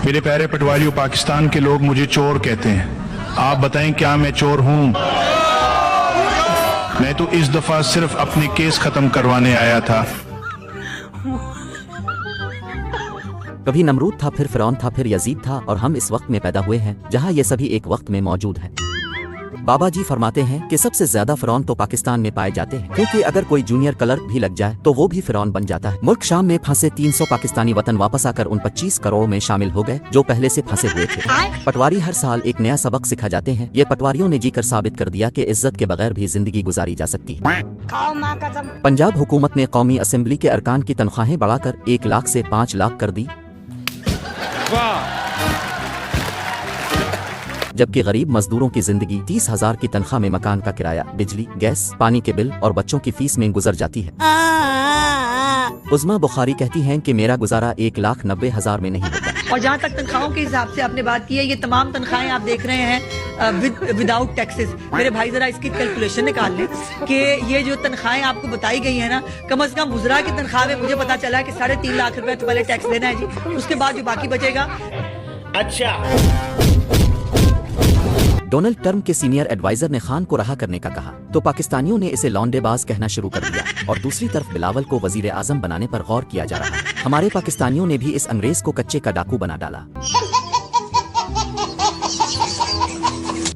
मेरे प्यारे पटवारियों, पाकिस्तान के लोग मुझे चोर कहते हैं। आप बताएं क्या मैं चोर हूं? मैं तो इस दफा सिर्फ अपने केस खत्म करवाने आया था। कभी नमरूद था, फिर फिरौन था, फिर यजीद था, और हम इस वक्त में पैदा हुए हैं जहां ये सभी एक वक्त में मौजूद हैं। बाबा जी फरमाते हैं कि सबसे ज्यादा फिरौन तो पाकिस्तान में पाए जाते हैं, क्योंकि अगर कोई जूनियर क्लर्क भी लग जाए तो वो भी फिरौन बन जाता है। मुल्क शाम में फंसे 300 पाकिस्तानी वतन वापस आकर उन 25 करोड़ में शामिल हो गए जो पहले से फंसे हुए थे। पटवारी हर साल एक नया सबक सिखा जाते हैं। ये पटवारियों ने जीकर साबित कर दिया कि इज्जत के बगैर भी जिंदगी गुजारी जा सकती है। पंजाब हुकूमत ने कौमी असेंबली के अरकान की तनख्वाहें बढ़ाकर 1 लाख से 5 लाख कर दी, जबकि गरीब मजदूरों की जिंदगी 30,000 की तनख्वाह में मकान का किराया, बिजली, गैस, पानी के बिल और बच्चों की फीस में गुजर जाती है। उज़मा बुखारी कहती हैं कि मेरा गुजारा 1,90,000 में नहीं होता। और जहाँ तक तनख्वाहों के हिसाब से आपने बात की है, ये तमाम तनख्वाहें आप देख रहे हैं विदाउट टैक्सेस। मेरे भाई जरा इसकी कैलकुलेशन निकाल लें कि ये जो तनख्वाहें आपको बताई गई है ना, कम से कम गुजरा की तनख्वाह में मुझे पता चला है कि 3.5 लाख रुपए तो पहले टैक्स देना है जी, उसके बाद जो बाकी बचेगा। अच्छा, डोनाल्ड ट्रंप के सीनियर एडवाइजर ने खान को रहा करने का कहा तो पाकिस्तानियों ने इसे लौंडेबाज कहना शुरू कर दिया, और दूसरी तरफ बिलावल को वजीर आजम बनाने पर गौर किया जा रहा है। हमारे पाकिस्तानियों ने भी इस अंग्रेज को कच्चे का डाकू बना डाला।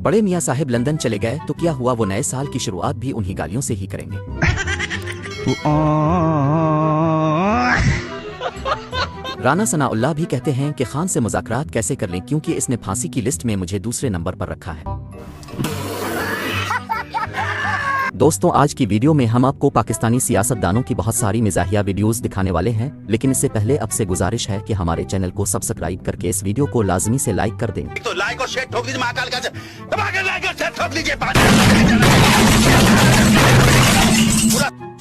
बड़े मियाँ साहिब लंदन चले गए तो क्या हुआ, वो नए साल की शुरुआत भी उन्हीं गालियों से ही करेंगे। राना सनाउल्लाह भी कहते हैं कि खान से मुज़ाकरात कैसे कर लें, क्योंकि इसने फांसी की लिस्ट में मुझे दूसरे नंबर पर रखा है। दोस्तों, आज की वीडियो में हम आपको पाकिस्तानी सियासतदानों की बहुत सारी मिजाहिया वीडियोस दिखाने वाले हैं, लेकिन इससे पहले आपसे गुजारिश है कि हमारे चैनल को सब्सक्राइब करके इस वीडियो को लाजमी से लाइक कर दें। तो लाइक और शेयर ठोक दीजिए, महाकाल का दबा के लाइक और शेयर ठोक दीजिए।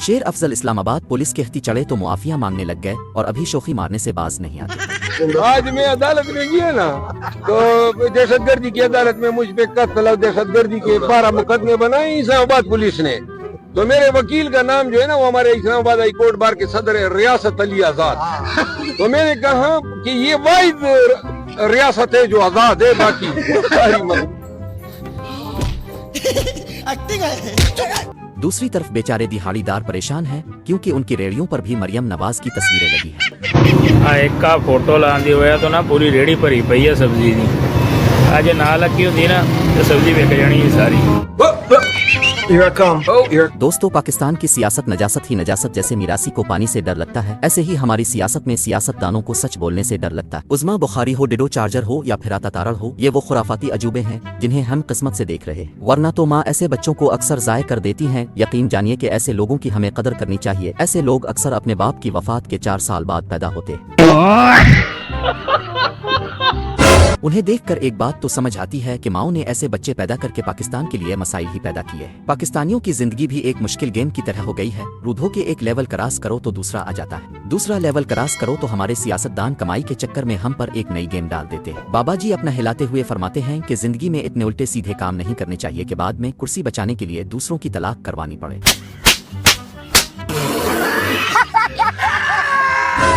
शेर अफजल इस्लामाबाद पुलिस के हत्ती चढ़े तो मुआफिया मांगने लग गए, और अभी शोखी मारने से बाज नहीं आते। आज मैं अदालत में गया ना, तो दहशतगर्दी की अदालत में मुझ पे कत्ल और दहशतगर्दी के 12 मुकदमे बनाए इस्लामाबाद पुलिस ने। तो मेरे वकील का नाम जो है ना, वो हमारे इस्लामाबाद हाई कोर्ट बार के सदर है, रियासत अली आजाद। तो मैंने कहा कि ये वाहिद रियासत है जो आजाद है, बाकी दूसरी तरफ बेचारे दिहाड़ीदार परेशान हैं, क्योंकि उनकी रेडियों पर भी मरियम नवाज की तस्वीरें लगी हैं। एक का फोटो लांदी होया तो ना पूरी रेड़ी भरी पई है सब्जी दी। आज ना लगी होती ना तो सब्जी विक जानी है सारी। दोस्तों, पाकिस्तान की सियासत नजासत ही नजासत, जैसे मिरासी को पानी से डर लगता है, ऐसे ही हमारी सियासत में सियासतदानों को सच बोलने से डर लगता है। उज़मा बुखारी हो, डिडो चार्जर हो या फिर आता तारड़ हो, ये वो खुराफाती अजूबे हैं जिन्हें हम किस्मत से देख रहे हैं, वरना तो माँ ऐसे बच्चों को अक्सर जाय कर देती हैं। यकीन जानिए कि ऐसे लोगों की हमें कदर करनी चाहिए। ऐसे लोग अक्सर अपने बाप की वफात के 4 साल बाद पैदा होते हैं। उन्हें देखकर एक बात तो समझ आती है कि माओ ने ऐसे बच्चे पैदा करके पाकिस्तान के लिए मसाइल ही पैदा किए हैं। पाकिस्तानियों की जिंदगी भी एक मुश्किल गेम की तरह हो गई है। रूधो के एक लेवल क्रॉस करो तो दूसरा आ जाता है, दूसरा लेवल क्रॉस करो तो हमारे सियासतदान कमाई के चक्कर में हम पर एक नई गेम डाल देते हैं। बाबा जी अपना हिलाते हुए फरमाते हैं कि जिंदगी में इतने उल्टे सीधे काम नहीं करने चाहिए कि बाद में कुर्सी बचाने के लिए दूसरों की तलाक करवानी पड़े।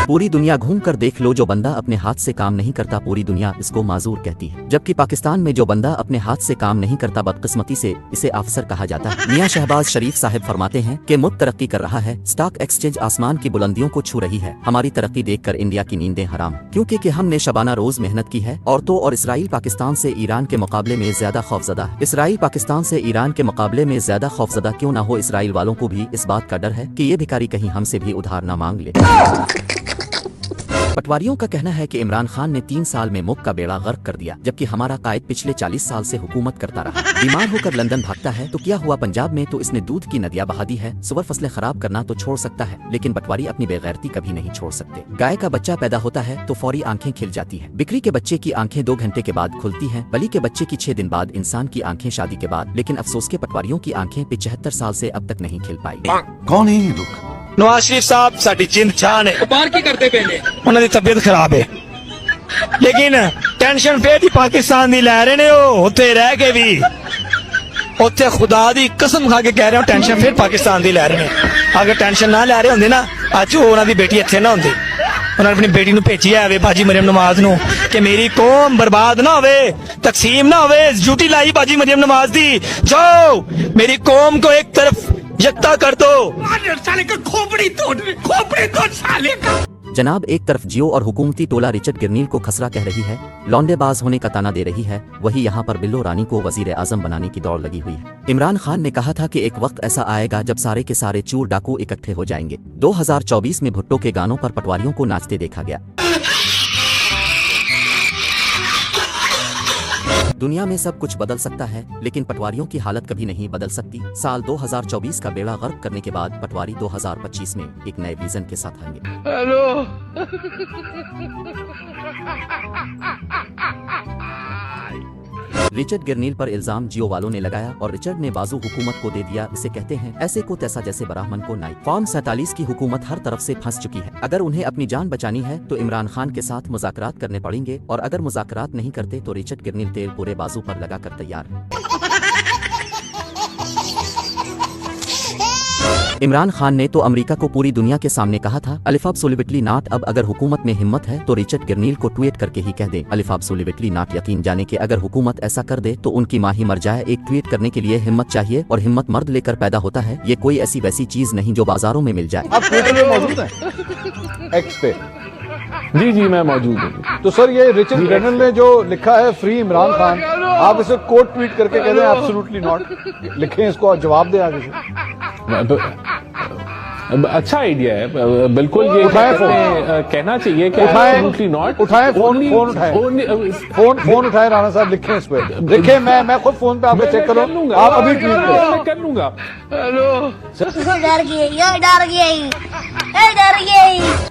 पूरी दुनिया घूम कर देख लो, जो बंदा अपने हाथ से काम नहीं करता पूरी दुनिया इसको माजूर कहती है, जबकि पाकिस्तान में जो बंदा अपने हाथ से काम नहीं करता बदकिस्मती से इसे अफसर कहा जाता है। मियां शहबाज शरीफ साहब फरमाते हैं कि मुल्क तरक्की कर रहा है, स्टॉक एक्सचेंज आसमान की बुलंदियों को छू रही है। हमारी तरक्की देखकर इंडिया की नींदें हराम, क्योंकि हमने शबाना रोज मेहनत की है। औरतों और इसराइल पाकिस्तान से ईरान के मुकाबले में ज्यादा खौफजदा है। इसराइल पाकिस्तान से ईरान के मुकाबले में ज्यादा खौफजदा क्यों ना हो, इसराइल वालों को भी इस बात का डर है कि ये भिखारी कहीं हमसे भी उधार न मांग ले। पटवारियों का कहना है कि इमरान खान ने 3 साल में मुल्क का बेड़ा गर्क कर दिया, जबकि हमारा कायद पिछले 40 साल से हुकूमत करता रहा। बीमार होकर लंदन भागता है तो क्या हुआ, पंजाब में तो इसने दूध की नदियां बहा दी है। सुअर फसलें खराब करना तो छोड़ सकता है, लेकिन पटवारी अपनी बेगैरती कभी नहीं छोड़ सकते। गाय का बच्चा पैदा होता है तो फौरी आंखें खिल जाती है। बिक्री के बच्चे की आंखें 2 घंटे के बाद खुलती हैं, बली के बच्चे की 6 दिन बाद, इंसान की आंखें शादी के बाद। लेकिन अफसोस के पटवारियों की आंखें 75 साल से अब तक नहीं खिल पाई। कौन है ये लोग? नवाज शरीफ साहब साडी जिंद जान है, बाहर की करते पे ने, उन्हां दी तबीयत खराब है, लेकिन टेंशन फिर भी पाकिस्तान दी लै रहे ने। उत्थे रह के भी, उत्थे खुदा दी कसम खा के कह रहे हो, टेंशन फिर पाकिस्तान दी लै रहे ने। अगर टेंशन ना लै रहे होंदे ना, अज उन्हां दी बेटी इत्थे ना होंदी। उन्होंने अपनी बेटी ਨੂੰ ਭੇਜਿਆ है बाजी मरियम नवाज ਨੂੰ कि मेरी कौम बर्बाद ना होवे, तकसीम ना होवे। ड्यूटी लाई बाजी मरियम नवाज दी, जाओ मेरी कौम को एक तरफ यकता कर दो। साले का खोपड़ी तोड़ साले का। जनाब, एक तरफ जियो और हुकूमती टोला रिचर्ड गिरनील को खसरा कह रही है, लौंडेबाज होने का ताना दे रही है, वही यहाँ पर बिल्लो रानी को वजीर आजम बनाने की दौड़ लगी हुई है। इमरान खान ने कहा था कि एक वक्त ऐसा आएगा जब सारे के सारे चोर डाकू इकट्ठे हो जाएंगे। 2024 में भुट्टो के गानों पर पटवारियों को नाचते देखा गया। दुनिया में सब कुछ बदल सकता है, लेकिन पटवारियों की हालत कभी नहीं बदल सकती। साल 2024 का बेड़ा गर्क करने के बाद पटवारी 2025 में एक नए विजन के साथ आएंगे। रिचर्ड गिरनील पर इल्जाम जियो वालों ने लगाया और रिचर्ड ने बाजू हुकूमत को दे दिया। इसे कहते हैं ऐसे को तैसा जैसे ब्राह्मण को नाई। फॉर्म 47 की हुकूमत हर तरफ से फंस चुकी है। अगर उन्हें अपनी जान बचानी है तो इमरान खान के साथ मुज़ाकरात करने पड़ेंगे, और अगर मुज़ाकरात नहीं करते तो रिचर्ड गिरनील तेल पूरे बाजू पर लगा कर तैयार है। इमरान खान ने तो अमेरिका को पूरी दुनिया के सामने कहा था, अलिफ एब्सोल्युटली नॉट। अब अगर हुकूमत में हिम्मत है तो रिचर्ड गिरनील को ट्वीट करके ही कह दे अलिफ एब्सोल्युटली नॉट। यकीन जाने कि अगर हुकूमत ऐसा कर दे तो उनकी माँ ही मर जाए। एक ट्वीट करने के लिए हिम्मत चाहिए, और हिम्मत मर्द लेकर पैदा होता है। ये कोई ऐसी वैसी चीज नहीं जो बाजारों में मिल जाए। आप ट्विटर पे मौजूद हैं? एक्स पे? जी मैं मौजूद हूँ। तो सर, ये रिचर्ड गिरनील ने जो लिखा है फ्री इमरान खान, आप इसे कोट ट्वीट करके कह दें एब्सोल्युटली नॉट, लिखें इसको और जवाब दें आगे से। अच्छा आइडिया है, बिल्कुल ये कहना चाहिए कि एब्सोल्युटली नॉट। उठाएं फोन उठाएं राणा साहब, लिखें इस पे, लिखें। मैं खुद फोन पे आपको चेक करूँ, आप अभी ट्वीट करें। कर लूंगा।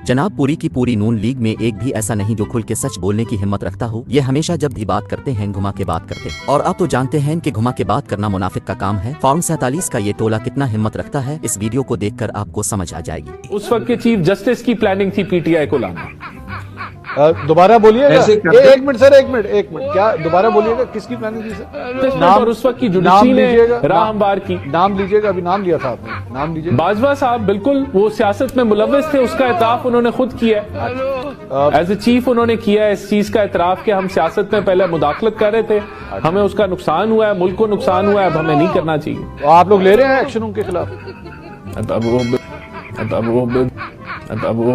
जनाब, पूरी की पूरी नून लीग में एक भी ऐसा नहीं जो खुल के सच बोलने की हिम्मत रखता हो। ये हमेशा जब भी बात करते हैं घुमा के बात करते, और आप तो जानते हैं कि घुमा के बात करना मुनाफिक का काम है। फॉर्म 47 का ये टोला कितना हिम्मत रखता है, इस वीडियो को देखकर आपको समझ आ जाएगी। उस वक्त के चीफ जस्टिस की प्लानिंग थी पीटीआई को लाना। दोबारा बोलिएगा, एक मिनट सर, एक मिनट, क्या दोबारा बोलिएगा, किसकी प्लानिंग थी सर? नाम और उस वक्त की जुडिशरी ने राह हमवार की। नाम लीजिएगा, अभी नाम लिया था आपने, नाम लीजिए। बाजवा साहब बिल्कुल वो सियासत में मुलव्वस थे, उसका एतराफ उन्होंने खुद किया है। एज ए चीफ उन्होंने किया है इस चीज का एतराफ कि हम सियासत में पहले मुदाखलत कर रहे थे, हमें उसका नुकसान हुआ है, मुल्क को नुकसान हुआ है, अब हमें नहीं करना चाहिए। आप लोग ले रहे हैं एक्शन उनके खिलाफ? अब वो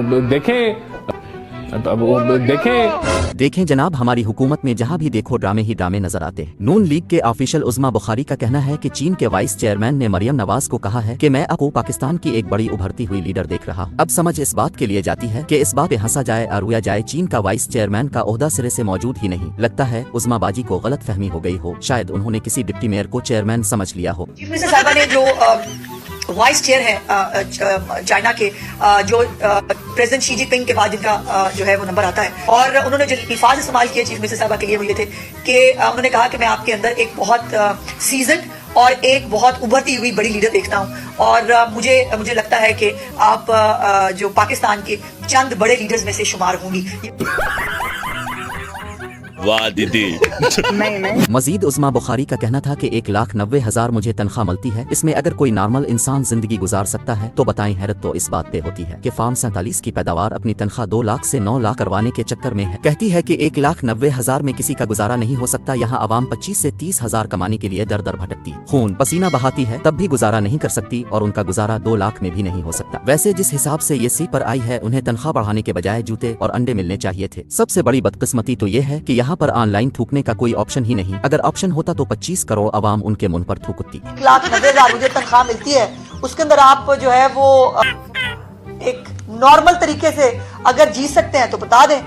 देखें जनाब, हमारी हुकूमत में जहाँ भी देखो ड्रामे ही ड्रामे नजर आते हैं। नून लीग के ऑफिशियल उज़मा बुखारी का कहना है कि चीन के वाइस चेयरमैन ने मरियम नवाज को कहा है कि मैं आपको पाकिस्तान की एक बड़ी उभरती हुई लीडर देख रहा हूँ। अब समझ इस बात के लिए जाती है कि इस बात पे हंसा जाए और रोया जाए। चीन का वाइस चेयरमैन का ओहदा सिरे से मौजूद ही नहीं। लगता है उज़मा बाजी को गलत फहमी हो गई हो, शायद उन्होंने किसी डिप्टी मेयर को चेयरमैन समझ लिया हो। वाइस चेयर है चाइना के, जो प्रेसिडेंट शी जिनपिंग के बाद जिनका जो है वो नंबर आता है, और उन्होंने जो अल्फाज इस्तेमाल किए चीफ मिनिस्टर साहबा के लिए वो ये थे कि उन्होंने कहा कि मैं आपके अंदर एक बहुत सीजन और एक बहुत उभरती हुई बड़ी लीडर देखता हूँ, और मुझे लगता है कि आप जो पाकिस्तान के चंद बड़े लीडर्स में से शुमार होंगी। वाह दीदी। मजीद उज़मा बुखारी का कहना था कि 1,90,000 मुझे तनख्वाह मिलती है, इसमें अगर कोई नॉर्मल इंसान जिंदगी गुजार सकता है तो बताएं हैरत तो इस बात पे होती है कि फॉर्म 47 की पैदावार अपनी तनख्वाह 2 लाख से 9 लाख करवाने के चक्कर में है। कहती है कि 1,90,000 में किसी का गुजारा नहीं हो सकता। यहाँ आवाम 25 से 30,000 कमाने के लिए दर दर भटकती, खून पसीना बहाती है, तब भी गुजारा नहीं कर सकती, और उनका गुजारा 2 लाख में भी नहीं हो सकता। वैसे जिस हिसाब से ये सीट पर आई है, उन्हें तनख्वाह बढ़ाने के बजाय जूते और अंडे मिलने चाहिए थे। सबसे बड़ी बदकिस्मती तो ये है कि यहाँ पर ऑनलाइन थूकने का कोई ऑप्शन ही नहीं। अगर ऑप्शन होता तो 25 करोड़ आवाम उनके मुंह पर थूकती। 1,90,000 मुझे तनख्वाह मिलती है, उसके अंदर आप जो है वो एक नॉर्मल तरीके से अगर जी सकते हैं तो बता दें।